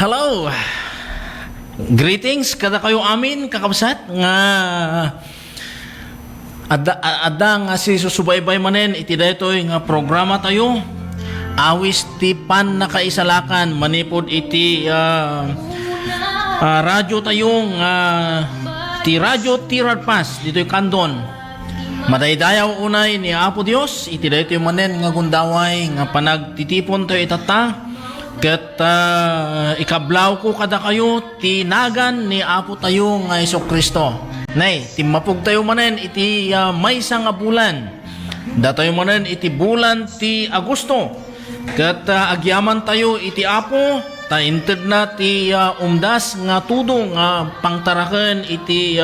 Hello. Greetings kada kayo amin kakabsat nga adda nga si susubaybay manen iti daytoy nga programa tayo. Awis ti pan nakaisalakan manipod iti radyo tayo nga ti radyo ti Radpas dito'y Kandon. Madaydayaw unay ni Apo Dios iti daytoy manen nga gundaway nga panagtitipon tayo itata. Ket ikablaw ko kada kayo tinagan ni Apo tayo nga Jesucristo. Nay, timapog tayo manen iti maysa nga bulan. Datayo manen iti bulan ti Agosto. Ket agyaman tayo iti Apo ta inted na ti umdas nga tudo nga pangtaraken iti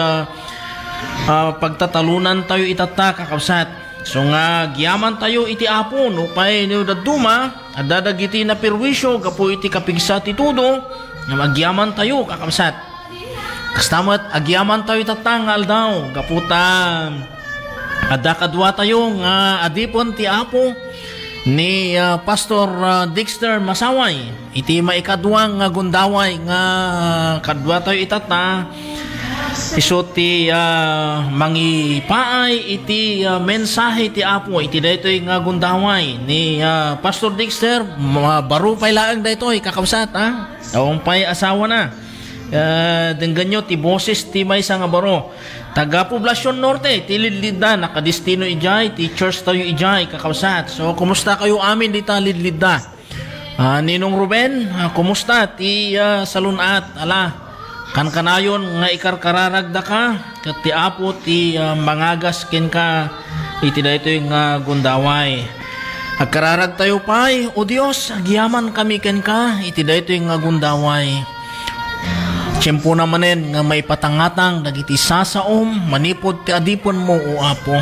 pagtatalunan tayo itata kakabsat. So nga giyaman tayo iti Apo no pay no daduma adda dagiti na perwisyo gapo iti kapigsa ti tudo nga magyaman tayo kakabsat. Kastamat agyaman tayo tatangal daw gaputa adda kadwa tayo nga adipon ti Apo ni Pastor Dexter Masaway iti maikadwang nga gundaway nga kadwa tayo itata iso ti mangipaay iti mensahe ti Apo iti daytoy nga gundaway ni Pastor Dexter baro pay laeng daytoy kakabsat awang pay asawa na dengganyo ti boses ti maysa nga baro taga Poblacion Norte ti Lidlida nakadestino ijay ti church tayo ijay kakabsat. So kumusta kayo amin dita Lidlida? Ninong Ruben kumusta ti salunat ala kan kanayon nga ikarkararagda ka ket ti Apo ti mangagas ken ka iti daytoy nga gundaway. Agkararag tayo pay o Dios agyaman kami ken ka iti daytoy nga gundaway. Tiyempo namanen nga may patangatang dagiti sasaom manipod ti adipon mo o Apo.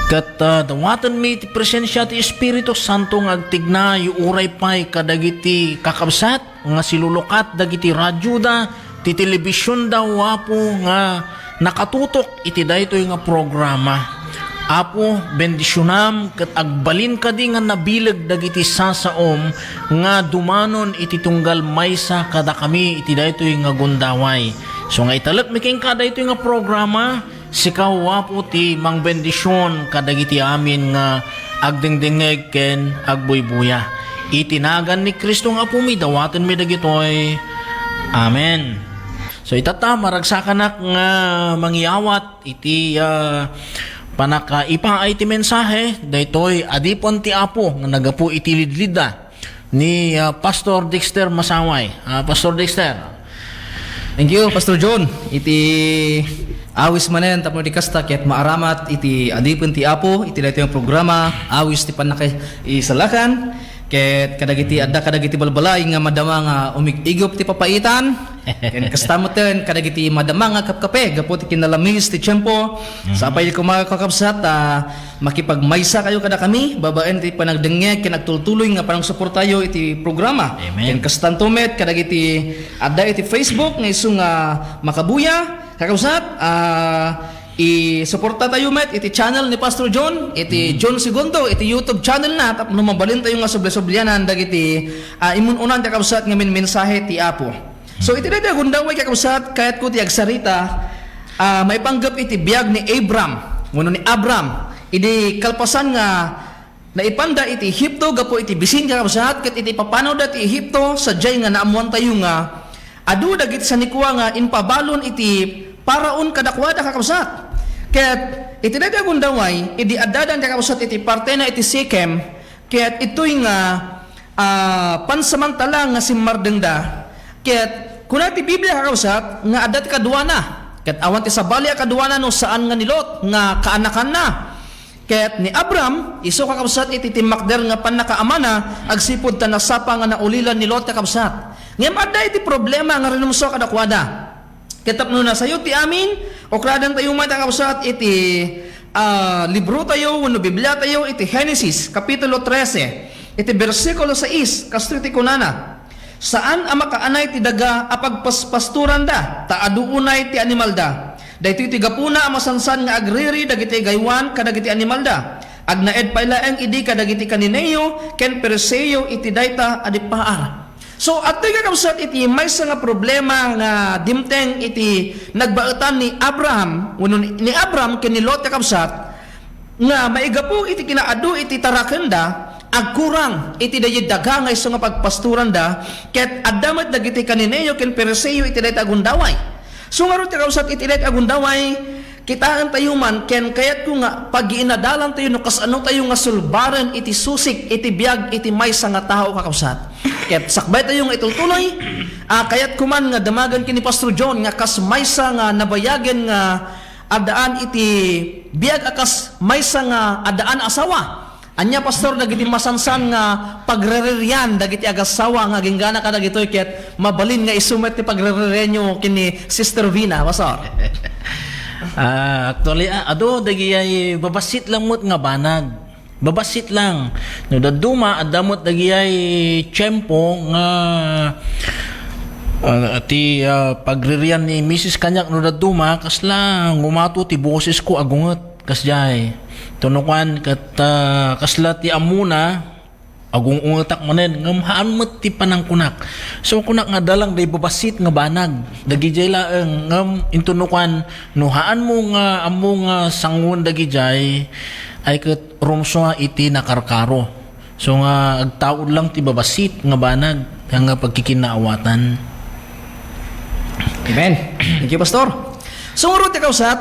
Ket dawatan mi ti presensya ti Espiritu Santo nga agtigna uray pay kadagiti kakabsat nga silulukat dagiti radyo da ti telebisyon daw Apo nga nakatutok iti daytoy nga programa. Apo bendisyonam ket agbalin kadi nga nabileg dagiti sasaom nga dumanon iti tunggal maysa kada kami iti daytoy nga gundaway. So nga italek mi ken kada daytoy nga programa sikaw Apo ti mangbendisyon kadagiti amin nga agdengdengeg ken agbuybuya. Itinagan ni Kristo nga Apo mi dawaten mi dagitoy. Amen. So itata maragsakanak nga mangyawat iti panaka ipaay ti mensahe daytoy adipon ti Apo nga nagapu iti Lidlida ni Pastor Dexter Masaway. Pastor Dexter. Thank you Pastor John. Iti awis manen tapno di kasta ket maaramat iti adipon ti Apo iti daytoy nga programa awis ti panaka isalakan. Ket kadagiti adda kadagiti balbalay nga madama nga umigigop ti papaitan ken kastamoten kadagiti madama nga kapkape gapo ti kinalamis ti tiempo sapay ko mga kakabsat makipagmaysa kayo kada kami babaen ti panagdengeg ken agtultuloy nga panang suportayo iti programa. Ken kastantomet kadagiti adda iti Facebook nga isu nga makabuya kakabsat i-suporta tayo met iti channel ni Pastor John iti John Segundo iti YouTube channel na tapno mabalin tayo nga suble-subleanan dagiti imununan ti kakabsat nga mensahe ti Apo. So iti daytoy gundaway kakabsat kayat ko ti agsarita maipanggap iti biag ni Abram nguno ni Abram idi kalpasan nga naipanda iti Ehipto gapo iti bisin kakabsat ket iti papanaw da ti Ehipto sadyay nga naamuan tayo nga adu dagiti sanikwa nga inpabalon iti paraon kadakwada kakabsat. Ket iti daytoy gundaway idi addadan kakabsat iti parte na iti Sikem ket itoy nga pansamantala nga simmardengda. Ket kuna ti Biblia kakabsat nga adda ti kaduana ket awan ti sabali a kaduana no saan nga ni Lot nga kaanakan na. Ket ni Abram isu kakabsat iti timakder nga panakaamana agsipud ta nasapa nga naulilan ni Lot kakabsat. Ngem adda iti problema nga rinumso kadakwada. Ketapno na sayo ti amin o kradan tayo matakabsat iti libro tayo wano Biblia tayo iti Genesis kapitulo 13 iti bersikulo 6 kastriti kunana saan ang makaanay ti daga apagpaspasturan da taaduunay ti animal da daytoy ti gapuna ang masansan nga agriri dagiti gaywan kadagiti animal da agnaed paylaeng idi kadagiti kanineyo ken perseyo iti dayta adi paar. So at kakabsat iti may nga problema nga dimteng iti nagbaetan ni Abraham, ni Abraham ken ni Lot kakabsat nga maigapo iti kinaadu iti tarakenda agkurang iti dayeg daga nga isu nga pagpasturan da ket addamet dagiti kanineyo ken Periseo iti dayta agundaway. So nga ron kakabsat iti dayta agundaway kitaan tayo man ken kayat ko nga pag-iinadalan tayo no kasano tayo nga sulbaran iti susik iti biag iti maysa nga tao kakabsat. Ket sakbay tayo nga itultuloy kayat kuman nga damagan kini Pastor John nga kas maysa nga nabayagen nga adaan iti biag akas maysa nga adaan asawa. Anya pastor dagiti masansan nga pagrereryan dagiti agasawa nga ginggana ka dagitoy ket mabalin nga isumet ti pagrereryenyo kini Sister Vina pastor. Actually, ado dagiyay babasit lang mo't nga banag. Babasit lang. No daduma adamot dagiyay tiyempo nga ti pagririan ni Mrs. Kanyak no daduma kasla ngumato ti boses ko agunget kasjay. Tunukan kat kasla ti amuna agung ungetak manen ngamhaan met ti panangkunak. So kunak nga dalang day babasit nga banag. Dagijay laeng ngam intunukan nuhaan mo nga amo nga sangun dagijay ay ket rumso iti nakarkaro. So nga agtaod lang ti babasit nga banag nga pagkikinaawatan. Amen. Thank you pastor. So ro ti kausat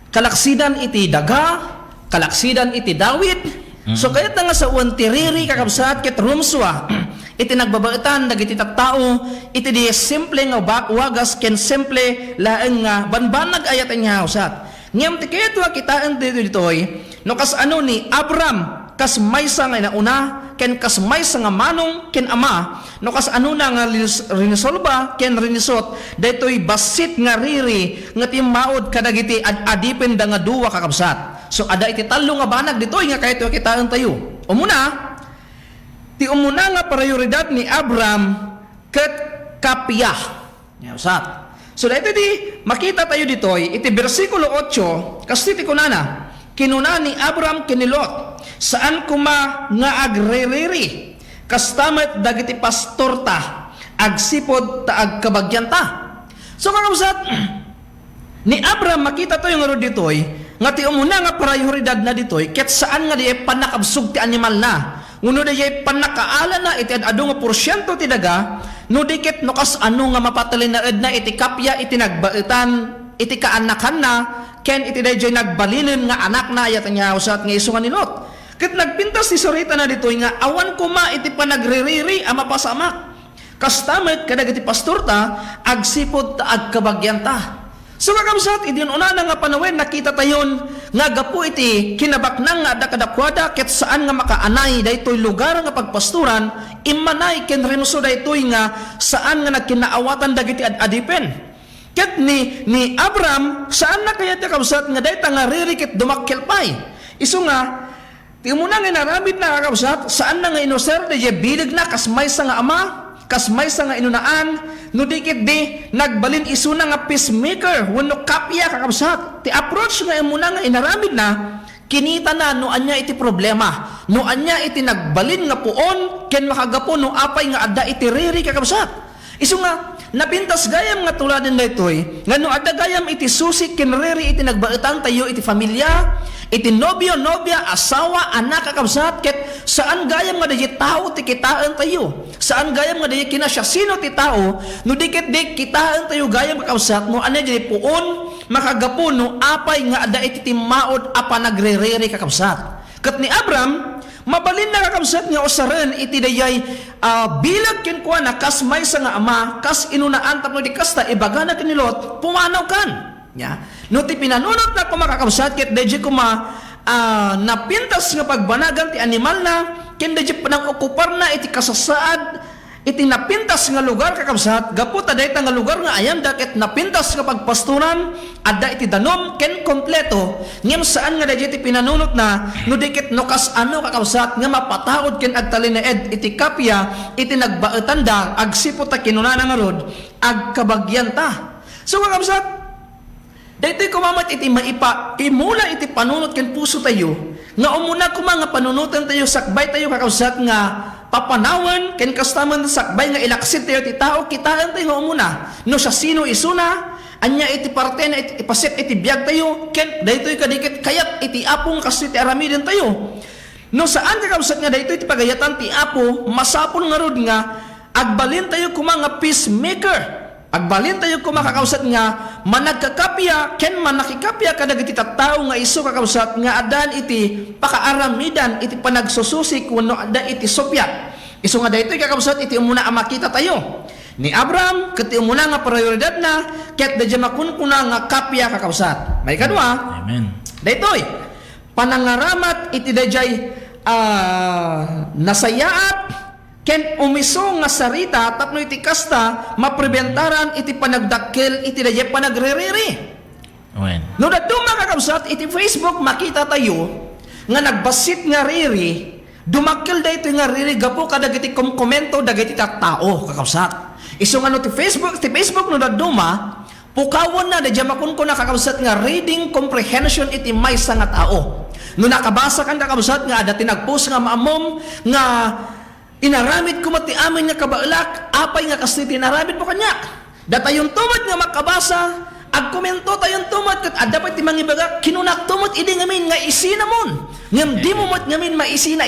kalaksidan iti daga, kalaksidan iti Dawid. So kayat nga sa uwan tiriri kakabsat ket rumswa iti nagbabaetan dagiti tattao iti di simple nga wagas ken simple laeng nga banbanag ayat nga hausat. Ngem ti kayat wa kitaan ditoy no kas ano ni Abram kas maysa nga inauna ken kas maysa nga manong ken ama no kas ano na nga rinisolba ken rinisot daytoy basit nga riri nga timaod kadagiti adipen da nga duwa kakabsat. So ada iti talo nga banag ditoy nga kahit kitaan tayo. Umuna nga prioridad ni Abram ket kapya. Usat. So dito di makita tayo ditoy iti bersikulo 8 kasi ti kunana kinuna ni Abram ken ni Lot saan kuma nga agreriri kastamet dagiti pastorta agsipod ta agkabagyanta. So kakabsat ni Abram makita tayo nga ro ditoy nga ti umuna nga prioridad na ditoy ket saan nga di panakabsug ti animal na uno di panakaala na iti adu nga porsyento ti daga no diket no kas ano nga mapatalin na ed na iti kapya iti nagbaetan iti kaanakan na ken iti dayjay nagbalinin nga anak na ayat nga usat nga isu nga ni Lot ket nagpintas ti sorita na ditoy nga awan kuma iti panagreriri a mapasamak kastamet kadagiti pastorta agsipod ta agkabagyanta. So kakabsat, idin una na nga panawen nakita tayon nga gapu iti kinabaknang nga adakadakwada ket saan nga makaanay daytoy lugar nga pagpasturan immanay ken rinuso daytoy nga saan nga nagkinaawatan dagiti adipen. Ket ni Abram saan na kaya ti kakabsat nga dayta nga ririkit dumakkelpay. Isu nga ti umuna nga naramid na kakabsat saan na nga inoser dayjay bilig na kas maysa nga ama kas maysa nga inunaan no dikit di nagbalin isuna nga peacemaker wenno kapya kakabsat ti approach nga imuna nga inaramid na kinita na no anya iti problema no anya iti nagbalin nga puon ken makagapo no apay nga adda iti riri kakabsat isu nga napintas gayam nga tuladen daytoy nga no adda gayam iti susik ken riri iti nagbaetan tayo iti familia iti nobyo, nobya, asawa, anak kakabsat ket saan gayam nga dayi tao ti kitaan tayo saan gayam nga dayi kinasya sino ti tao no dikit di kitaan tayo gayam kakabsat no anya dayi puon makagapo no apay nga ada iti timaod apa nagrerere kakabsat ket ni Abram mabalin na kakabsat nga usaren iti dayay bilag ken kuan na kas maysa nga ama kas inunaan tapno di kasta ibagana ken ni Lot pumanaw kan ya no ti pinanunot na kumakakabsat ket dayjay kuma napintas nga pagbanagan ti animal na ken dayjay panang okupar na iti kasasaad iti napintas nga lugar kakabsat gapu ta dayta nga lugar nga ayanda ket napintas nga pagpasturan adda iti danom ken kompleto ngem saan nga dayjay ti pinanunot na no diket no kas ano kakabsat nga mapataod ken agtalin na ed iti kapya iti nagbaetan da agsipot ta kinunana nga rod agkabagyan ta. So kakabsat daytoy kumamat iti maipa imula iti panunot ken puso tayo nga umuna ko mga panunutan tayo, sakbay tayo kakausat nga papanawan, ken kastaman sakbay nga ilaksit tayo ti tao, kitaan tayo nga umuna. No siya sino isuna, anya iti parte na iti ipasit iti biyag tayo, ken daytoy kadikit kayat iti apong kasi ti aramiden tayo. No saan kakausat nga daytoy iti pagayatan ti apo, masapol nga rod nga agbalin tayo kumanga peacemaker. Agbalin tayo kumakakausat nga managkakapya ken manakikapya kadagiti tattao nga isu kakausat nga adan iti pakaaramidan iti panagsususik wenno ada iti sopya. Isu nga daytoy kakausat iti umuna a makita tayo ni Abraham ket umuna nga prioridad na ket dadya makunkuna nga kapya kakausat. May kadua. Amen. Daytoy panangaramat iti dayjay nasayaat ken umiso nga sarita tapno iti kasta mapreventaran iti panagdakkel iti dayjay panagreriri. Amen. No daduma kakabsat iti Facebook makita tayo nga nagbasit nga riri dumakkel daytoy nga riri gapo kadagiti komento dagiti tattao kakabsat. Isu nga no ti Facebook no daduma pukawan na dadya makunkuna kakabsat nga reading comprehension iti maysa nga tao. No nakabasa kan kakabsat nga ada tinagpost nga maamom nga inaramid ko mati amin nga kabailak, apay nga kasi tinaramid mo kanya. Datayon tumad nga makabasa, agkomento tayon tumad, kat dapat ti mangibaga, kinunak tumad, idi ngamin nga isina mon. Ngam di mo mat ngamin maisina.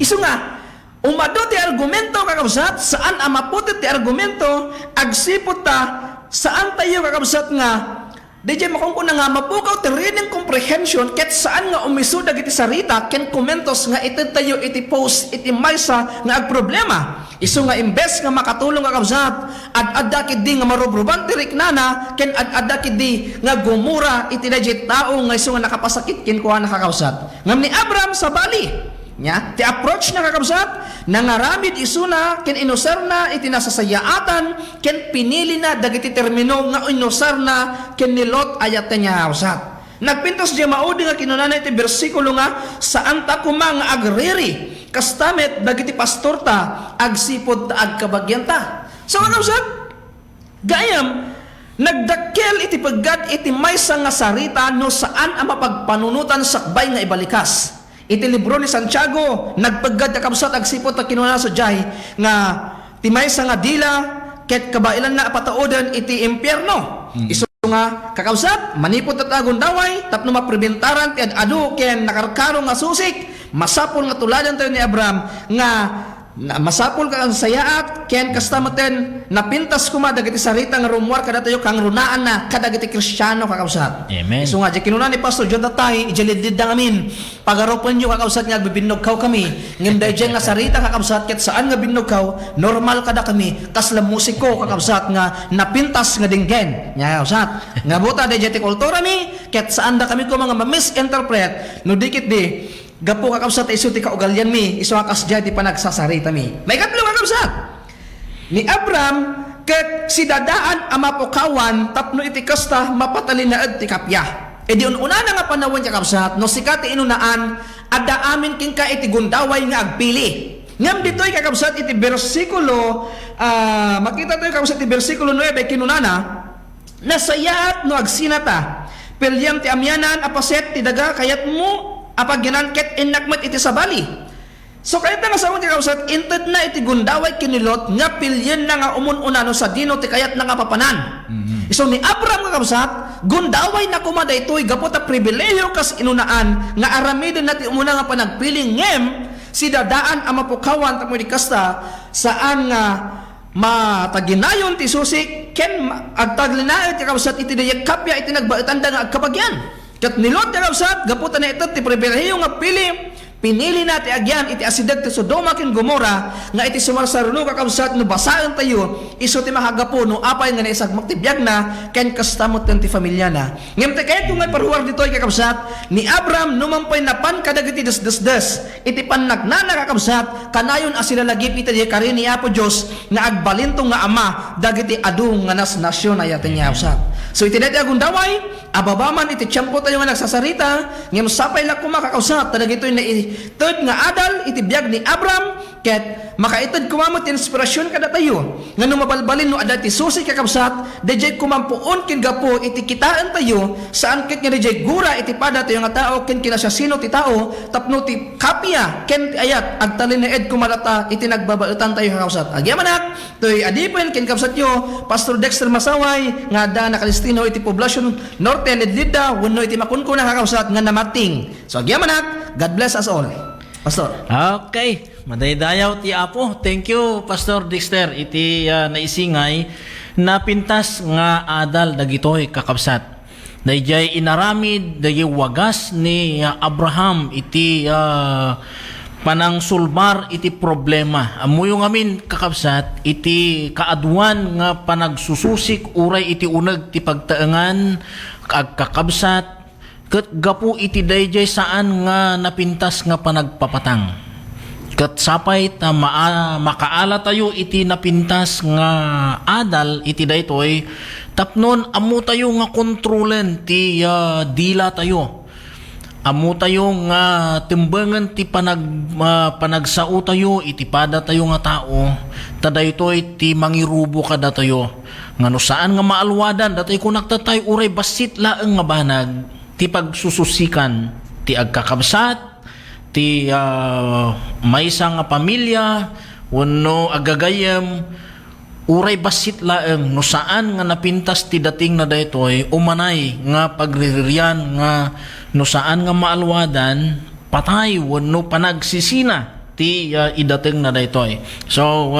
Isu nga, umado ti argumento kakabsat, saan amaputit ti argumento, agsipot ta, saan tayo kakabsat nga, DJ makungkuna nga mapukaw ti reading comprehension ket saan nga umisuda iti sarita ken komentos nga iti tayo iti post iti maysa nga agproblema. Isu nga imbes nga makatulong nga kabsat ad-adda kidi nga marubruban ti riknana ken ad-adda kidi nga gumura iti dayjay tao nga isu nga nakapasakit ken kuha nakakabsat. Ngam ni Abraham sa bali nya ti approach na kakabsat nangaramid isuna ken inusar na iti nasasayaatan ken pinili na dagiti termino nga inusar na ken ni Lot ayat niya usat. Nagpintos di maudi nga kinunana iti bersikulo nga saan ta kumang agriri kastamet dagiti pastor ta agsipod ta agkabagyan ta. So kakabsat gayam nagdakkel iti paggad iti maysa nga sarita no saan ang mapagpanunutan sakbay nga ibalikas. Iti libro ni Santiago nagpaggad kakabsat agsipot na kinuna sa jay nga timaysa nga dila ket kabailan na pataodan iti impyerno. Isu nga kakabsat manipot at agundaway tapno mapreventaran ti adu ken nakarkaro nga susik masapol nga tuladan tayo ni Abraham nga masapol ka ang sayaat ken kastamaten napintas kuma dagiti sarita nga rumwar kada tayo kang runaan na kadagiti Kristiyano kakabsat. Amen. So nga di kinuna ni Pastor John Tatay ijalidid da ngamin pagaropon nyo kakabsat nga bibinogkaw kami ngem dayjay nga sarita kakabsat ket saan nga binogkaw normal kada kami kasla musiko kakabsat nga napintas nga dinggen nya kakabsat nga buta dayjay ti kultura mi ket saan da kami ko mga ma-misinterpret no dikit di gapo kakabsat isu ti kaugalyan mi isu akasdya ti panagsasarita mi. May katlo kakabsat ni Abraham ket si dadaan ang mapukawan tapno iti kasta mapatalinaed ti kapya. E di una na nga panawon kakabsat no sikat ti inunaan adda amin king ka iti gundaway nga agpili. Ngam ditoy kakabsat iti bersikulo makita tayo kakabsat iti bersikulo 9 kinunana nasayaat no agsinata pilyam ti amyanan apaset ti daga kayat mo apagyanan ket inakmet iti sabali. So kayat nga sa ti kakabsat inted na iti gundaway kinilot nga pilyen na nga umun-unano sa dino ti kayat na nga papanan. So ni Abraham kakabsat gundaway na kumada ito'y gapot a pribileyo kas inunaan nga aramidin na ti umuna nga panagpiling ngem si dadaan ang mapukawan tamo di kasta saan nga mataginayon ti susik ken agtaglinayon ti kakabsat iti dayag kapya iti nagbaitanda nga agkapagyan. Kat nilot ti kakabsat gaputan na ito ti pribileyo nga pinili na ti agyan iti asidag ti Sodoma ken Gomora nga iti sumarsaruno kakabsat no basaan tayo isu ti mahagapo no apay nga naisagmak ti biag na ken kastamot ken ti pamilya na. Ngem ti kayat nga paruwar ditoy kakabsat ni Abraham numampay napan kadagiti desdesdes iti pannagnana kakabsat kanayon a sila lagip iti kari ni Apo Dios nga agbalinto nga ama dagiti adu nga nasyon ayaten niya kakabsat. So iti dati agundaway ababaman iti tiyempo tayo nga nagsasarita ngem sapay la kumakakausap tadag ito'y tud nga adal iti biag ni Abraham ket makaited kumamot inspirasyon kada tayo ngano mabalbalin no adda ti susi kakabsat dayjay kumampuon ken gapo iti kitaan tayo saan ket nga dayjay gura iti pada tayo nga tao ken kinasasino ti tao tapno ti kapya ken ti ayat agtalin ni ed kumalata iti nagbabaetan tayo kakabsat agyamanak toy adipen ken kabsat yo Pastor Dexter Masaway nga da na Kalistino iti poblasyon norte Lidlida wenno iti makunkuna kakabsat nga namating so agyamanak God bless us all Pastor. Okay, madaydayaw ti Apo. Thank you Pastor Dexter iti naisingay napintas nga adal dagitoy kakabsat. Dayjay inaramid dayjay wagas ni Abraham iti panang sulbar iti problema. Amuyo ngamin kakabsat iti kaadwan nga panagsususik uray iti uneg ti pagtaengan kakabsat ket gapu iti dayjay saan nga napintas nga panagpapatang. Ket sapay ta makaala tayo iti napintas nga adal iti daytoy tapnon ammo tayo nga kontrolen ti dila tayo. Ammo tayo nga timbangan ti panagsao tayo iti pada tayo nga tao tadaytoy ti mangirubo kada tayo. Ngano saan nga maalwadan datay kun nagtatay uray basit laeng nga banag ti pagsususikan ti agkakabsat ti maysa nga pamilya wenno agagayem uray basit laeng no saan nga napintas ti dating na daytoy umanay nga pagriririan nga no saan nga maalwadan patay wenno panagsisina ti idating na daytoy. So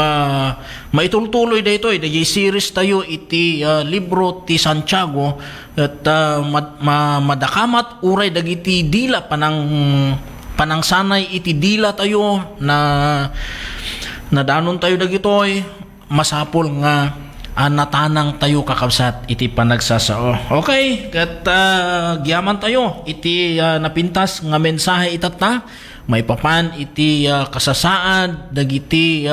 maitultuloy daytoy dayjay series tayo iti libro ti Santiago at madakamat uray dagiti dila panang sanay iti dila tayo na nadanon tayo dagitoy masapol nga natanang tayo kakabsat iti panagsasao. Okay, ket giyaman tayo iti napintas nga mensahe itata may papan iti kasasaad dagiti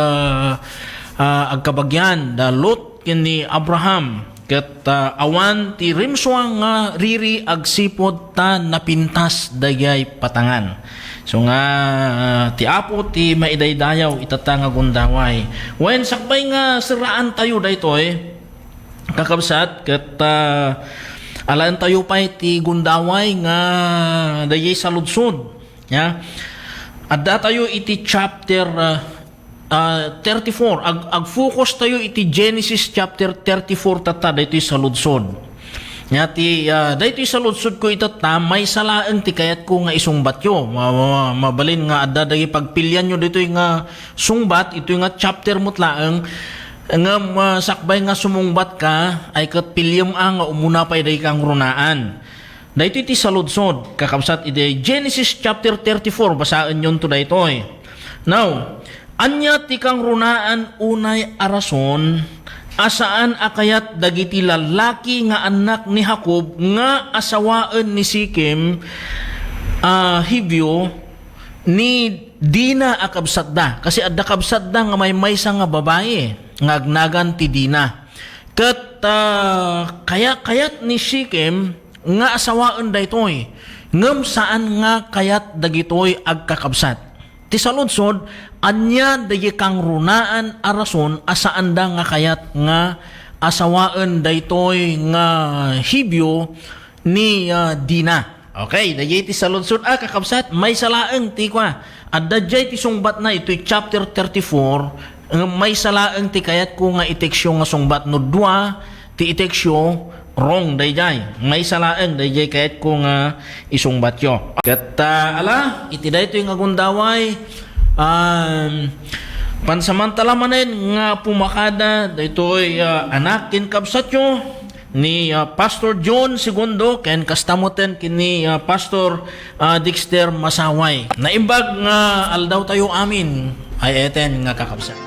agkabagyan da Lot ken ni Abraham ket awan ti rimswang nga riri agsipod ta napintas dayay patangan. So nga ti Apo ti maidaydayaw itata nga gundaway. Wen sakbay nga siraan tayo daytoy kakabsat ket alaan tayo pay ti gundaway nga dayay saludsod ya. Adda tayo iti chapter 34. Ag-focus tayo iti Genesis chapter 34 tata daytoy sa ludsod. Nya ti daytoy sa ludsod ko itata may salaeng ti kayat ko nga isungbat yo. Mabalin nga adda dagiti pagpilyan nyo daytoy nga sungbat itoy nga chapter mutlaeng nga sakbay nga sumungbat ka ay ket pilyem nga umuna pay day kang runaan. Daytoy ti saludsod kakabsat iti Genesis chapter 34 basaan yon to daytoy. Now, anya ti kang runaan unay arason asaan akayat dagiti lalaki nga anak ni Jacob nga asawaan ni Sikem Hibyo ni Dina akabsat da kasi adda kabsat da nga may maysa nga babae nga agnagan ti Dina. Ket kayat ni Sikem nga asawaan daytoy ngem saan nga kayat dagitoy agkakabsat ti saludsod anya dagi kang runaan arason asaan da nga kayat nga asawaan daytoy nga Hibyo ni Dina. Okay, dagi ti saludsod kakabsat may salaeng ti kwa adda jay ti sungbat na ito'y chapter 34 may salaeng ti kayat ko nga iteksyo nga sungbat no dua ti iteksyo wrong dayjay may salaeng dayjay kayat ko nga isungbat yo. Ket ala iti daytoy nga gundaway pansamantala manen nga pumakada daytoy anak ken kabsat yo ni Pastor John Segundo ken kastamoten kini Pastor Dexter Masaway. Naimbag nga aldaw tayo amin ay eten nga kakabsat.